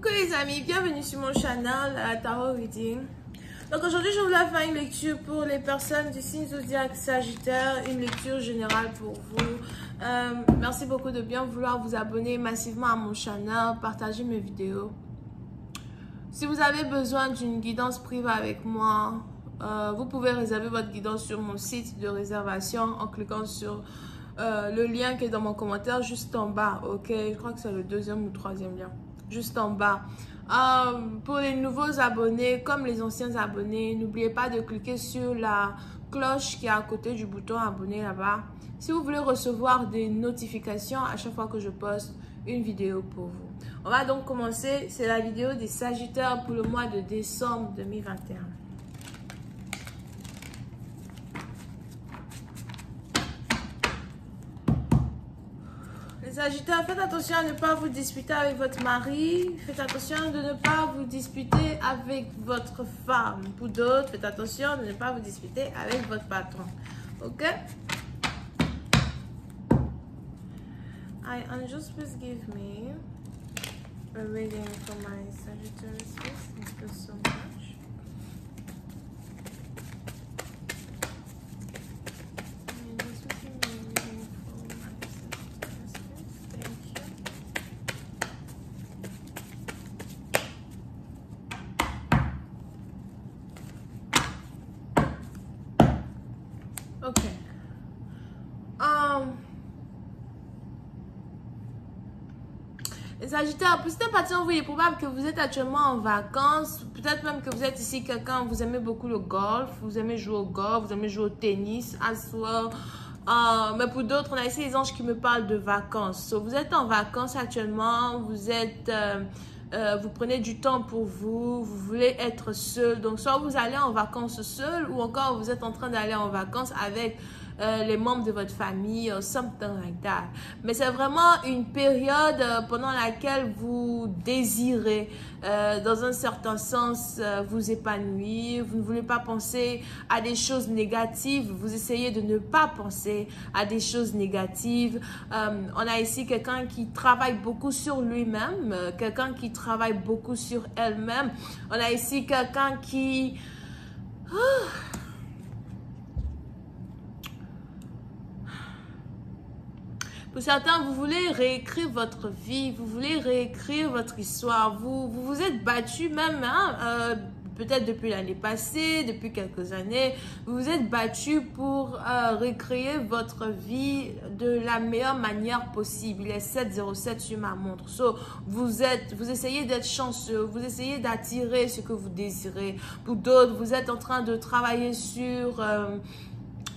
Coucou les amis, bienvenue sur mon channel Tarot Reading. Donc aujourd'hui je voulais faire une lecture pour les personnes du signe zodiaque Sagittaire, une lecture générale pour vous. Merci beaucoup de bien vouloir vous abonner massivement à mon channel, partager mes vidéos. Si vous avez besoin d'une guidance privée avec moi, vous pouvez réserver votre guidance sur mon site de réservation en cliquant sur le lien qui est dans mon commentaire juste en bas. Ok, je crois que c'est le deuxième ou troisième lien. Juste en bas. Pour les nouveaux abonnés, comme les anciens abonnés, n'oubliez pas de cliquer sur la cloche qui est à côté du bouton abonner là-bas. Si vous voulez recevoir des notifications à chaque fois que je poste une vidéo pour vous. On va donc commencer. C'est la vidéo des Sagittaires pour le mois de décembre 2021. Sagittaire, faites attention à ne pas vous disputer avec votre mari. Faites attention de ne pas vous disputer avec votre femme. Pour d'autres, faites attention de ne pas vous disputer avec votre patron. Ok? Just please give me a reading for my Sagittarius. Thank you so much. Ok. Les Sagittaires, pour certaines parties, il est probable que vous êtes actuellement en vacances. Peut-être même que vous êtes ici quelqu'un, vous aimez beaucoup le golf, vous aimez jouer au golf, vous aimez jouer au tennis, as well. Mais pour d'autres, on a ici les anges qui me parlent de vacances. So, vous êtes en vacances actuellement, vous êtes... vous prenez du temps pour vous, vous voulez être seul. Donc, soit vous allez en vacances seul ou encore vous êtes en train d'aller en vacances avec les membres de votre famille, something like that. Mais c'est vraiment une période pendant laquelle vous désirez, dans un certain sens, vous épanouir. Vous ne voulez pas penser à des choses négatives. Vous essayez de ne pas penser à des choses négatives. On a ici quelqu'un qui travaille beaucoup sur lui-même, quelqu'un qui travaille beaucoup sur elle-même. On a ici quelqu'un qui... Pour certains, vous voulez réécrire votre vie, vous voulez réécrire votre histoire. Vous vous êtes battu même, hein, peut-être depuis l'année passée, depuis quelques années. Vous vous êtes battu pour recréer votre vie de la meilleure manière possible. Il est 7:07 sur ma montre. So, vous essayez d'être chanceux, vous essayez d'attirer ce que vous désirez. Pour d'autres, vous êtes en train de travailler sur...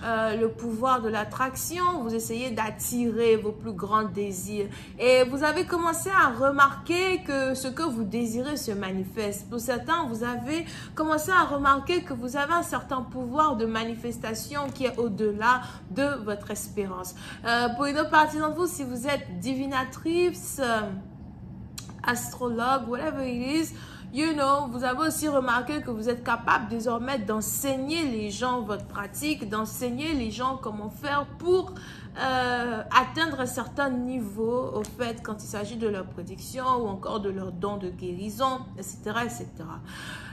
le pouvoir de l'attraction, vous essayez d'attirer vos plus grands désirs et vous avez commencé à remarquer que ce que vous désirez se manifeste. Pour certains, vous avez commencé à remarquer que vous avez un certain pouvoir de manifestation qui est au-delà de votre espérance. Pour une autre partie d'entre vous, si vous êtes divinatrice, astrologue, whatever it is, you know, vous avez aussi remarqué que vous êtes capable désormais d'enseigner les gens votre pratique, d'enseigner les gens comment faire pour atteindre un certain niveau, au fait, quand il s'agit de leur prédiction ou encore de leur don de guérison, etc., etc.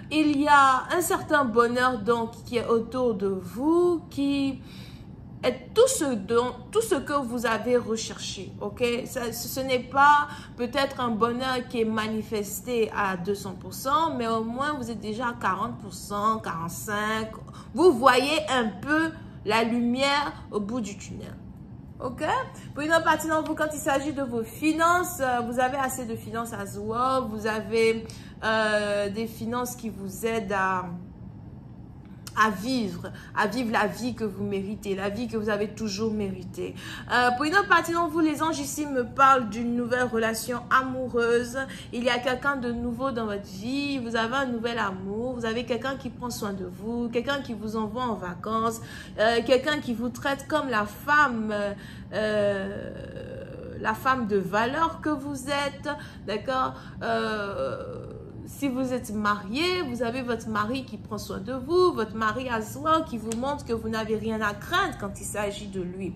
Il y a un certain bonheur donc qui est autour de vous, qui est tout ce que vous avez recherché, ok? Ce n'est pas peut-être un bonheur qui est manifesté à 200%, mais au moins vous êtes déjà à 40%, 45%. Vous voyez un peu la lumière au bout du tunnel, ok? Pour une autre partie d'entre vous, quand il s'agit de vos finances, vous avez assez de finances as well. Vous avez des finances qui vous aident à vivre la vie que vous méritez, la vie que vous avez toujours méritée. Pour une autre partie d'entre vous, les anges ici me parlent d'une nouvelle relation amoureuse. Il y a quelqu'un de nouveau dans votre vie, vous avez un nouvel amour, vous avez quelqu'un qui prend soin de vous, quelqu'un qui vous envoie en vacances, quelqu'un qui vous traite comme la femme de valeur que vous êtes, d'accord? si vous êtes marié, vous avez votre mari qui prend soin de vous, votre mari à soi qui vous montre que vous n'avez rien à craindre quand il s'agit de lui.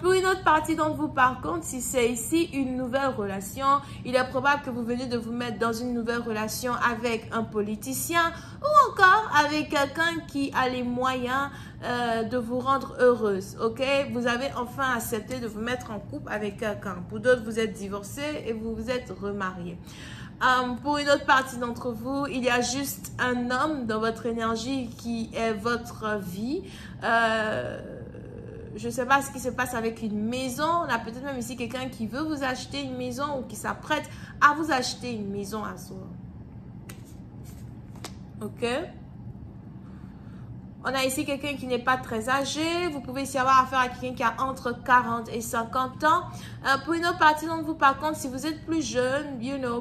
Pour une autre partie d'entre vous, par contre, si c'est ici une nouvelle relation, il est probable que vous venez de vous mettre dans une nouvelle relation avec un politicien ou encore avec quelqu'un qui a les moyens de vous rendre heureuse, ok? Vous avez enfin accepté de vous mettre en couple avec quelqu'un. Pour d'autres, vous êtes divorcé et vous vous êtes remarié. Pour une autre partie d'entre vous, il y a juste un homme dans votre énergie qui est votre vie. Je ne sais pas ce qui se passe avec une maison. On a peut-être même ici quelqu'un qui veut vous acheter une maison ou qui s'apprête à vous acheter une maison à soi. Ok? On a ici quelqu'un qui n'est pas très âgé. Vous pouvez ici avoir affaire à quelqu'un qui a entre 40 et 50 ans. Pour une autre partie d'entre vous, par contre, si vous êtes plus jeune,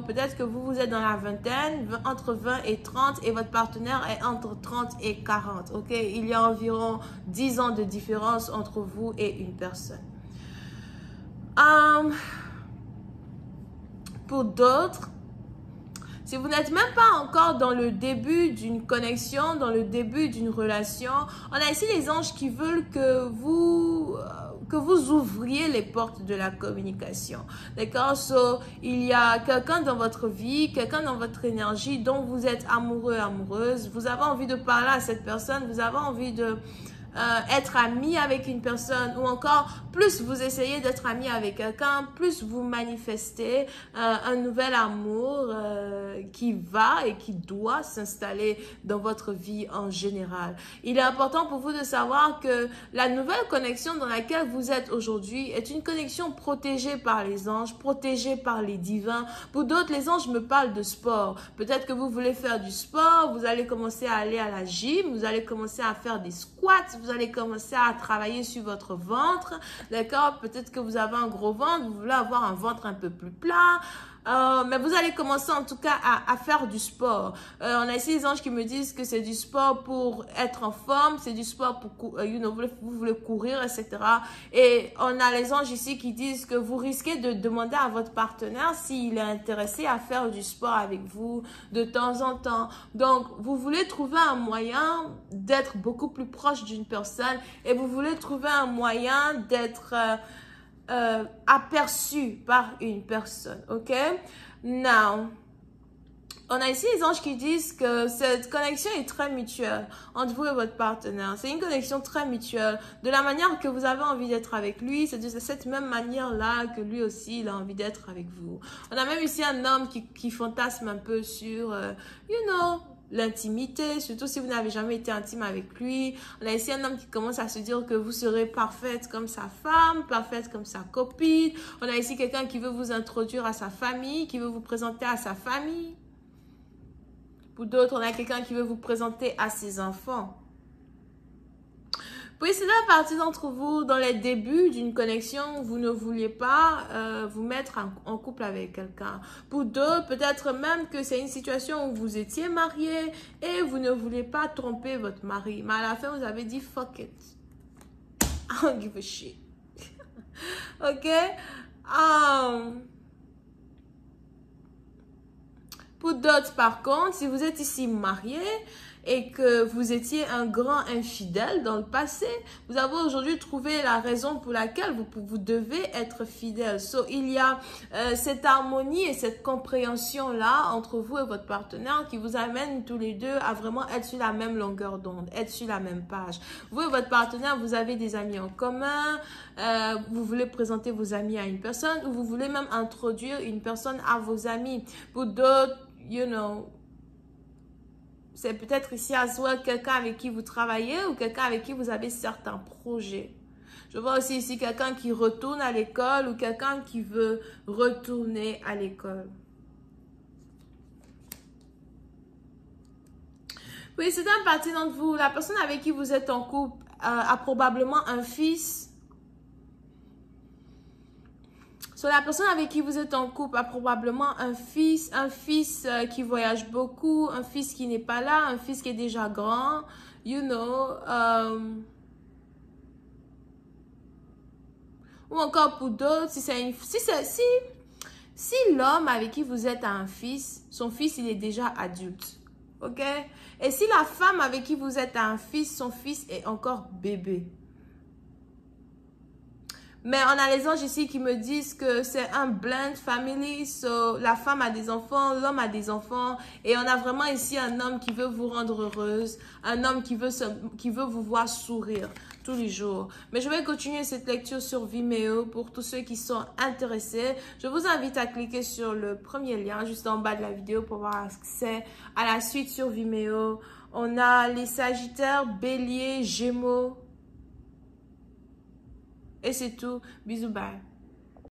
peut-être que vous êtes dans la vingtaine, entre 20 et 30, et votre partenaire est entre 30 et 40. Ok? Il y a environ 10 ans de différence entre vous et une personne. Pour d'autres, si vous n'êtes même pas encore dans le début d'une connexion, dans le début d'une relation, on a ici les anges qui veulent que vous ouvriez les portes de la communication. D'accord? Il y a quelqu'un dans votre vie, quelqu'un dans votre énergie dont vous êtes amoureux, amoureuse. Vous avez envie de parler à cette personne, vous avez envie de être ami avec une personne, ou encore plus vous essayez d'être ami avec quelqu'un, plus vous manifestez un nouvel amour qui va et qui doit s'installer dans votre vie en général. Il est important pour vous de savoir que la nouvelle connexion dans laquelle vous êtes aujourd'hui est une connexion protégée par les anges, protégée par les divins. Pour d'autres, les anges me parlent de sport. Peut-être que vous voulez faire du sport, vous allez commencer à aller à la gym, vous allez commencer à faire des squats, vous allez commencer à travailler sur votre ventre, d'accord? Peut-être que vous avez un gros ventre, vous voulez avoir un ventre un peu plus plat, mais vous allez commencer en tout cas à faire du sport. On a ici les anges qui me disent que c'est du sport pour être en forme, c'est du sport pour, vous voulez courir, etc. Et on a les anges ici qui disent que vous risquez de demander à votre partenaire s'il est intéressé à faire du sport avec vous de temps en temps. Donc, vous voulez trouver un moyen d'être beaucoup plus proche d'une personne et vous voulez trouver un moyen d'être aperçu par une personne, ok? Now, on a ici les anges qui disent que cette connexion est très mutuelle entre vous et votre partenaire. C'est une connexion très mutuelle. De la manière que vous avez envie d'être avec lui, c'est de cette même manière-là que lui aussi, il a envie d'être avec vous. On a même ici un homme qui fantasme un peu sur, l'intimité, surtout si vous n'avez jamais été intime avec lui. On a ici un homme qui commence à se dire que vous serez parfaite comme sa femme, parfaite comme sa copine. On a ici quelqu'un qui veut vous introduire à sa famille, qui veut vous présenter à sa famille. Pour d'autres, on a quelqu'un qui veut vous présenter à ses enfants. Puis c'est la partie d'entre vous, dans les débuts d'une connexion, vous ne vouliez pas vous mettre en couple avec quelqu'un. Pour d'autres, peut-être même que c'est une situation où vous étiez marié et vous ne vouliez pas tromper votre mari. Mais à la fin, vous avez dit « fuck it ». I don't give a shit. Ok? Pour d'autres, par contre, si vous êtes ici marié et que vous étiez un grand infidèle dans le passé, vous avez aujourd'hui trouvé la raison pour laquelle vous devez être fidèle. Il y a cette harmonie et cette compréhension-là entre vous et votre partenaire qui vous amène tous les deux à vraiment être sur la même longueur d'onde, être sur la même page. Vous et votre partenaire, vous avez des amis en commun, vous voulez présenter vos amis à une personne ou vous voulez même introduire une personne à vos amis. Pour d'autres, c'est peut-être ici à soi quelqu'un avec qui vous travaillez ou quelqu'un avec qui vous avez certains projets. Je vois aussi ici quelqu'un qui retourne à l'école ou quelqu'un qui veut retourner à l'école. Oui, c'est une partie d'entre vous. La personne avec qui vous êtes en couple a probablement un fils. La personne avec qui vous êtes en couple a probablement un fils qui voyage beaucoup, un fils qui n'est pas là, un fils qui est déjà grand, ou encore pour d'autres, si Si l'homme avec qui vous êtes a un fils, son fils, il est déjà adulte. OK? Et si la femme avec qui vous êtes a un fils, son fils est encore bébé. Mais on a les anges ici qui me disent que c'est un blend family. So, la femme a des enfants, l'homme a des enfants. Et on a vraiment ici un homme qui veut vous rendre heureuse. Un homme qui veut vous voir sourire tous les jours. Mais je vais continuer cette lecture sur Vimeo pour tous ceux qui sont intéressés. Je vous invite à cliquer sur le premier lien juste en bas de la vidéo pour avoir accès à la suite sur Vimeo. On a les Sagittaires, Bélier, Gémeaux. Et c'est tout. Bisous, bye.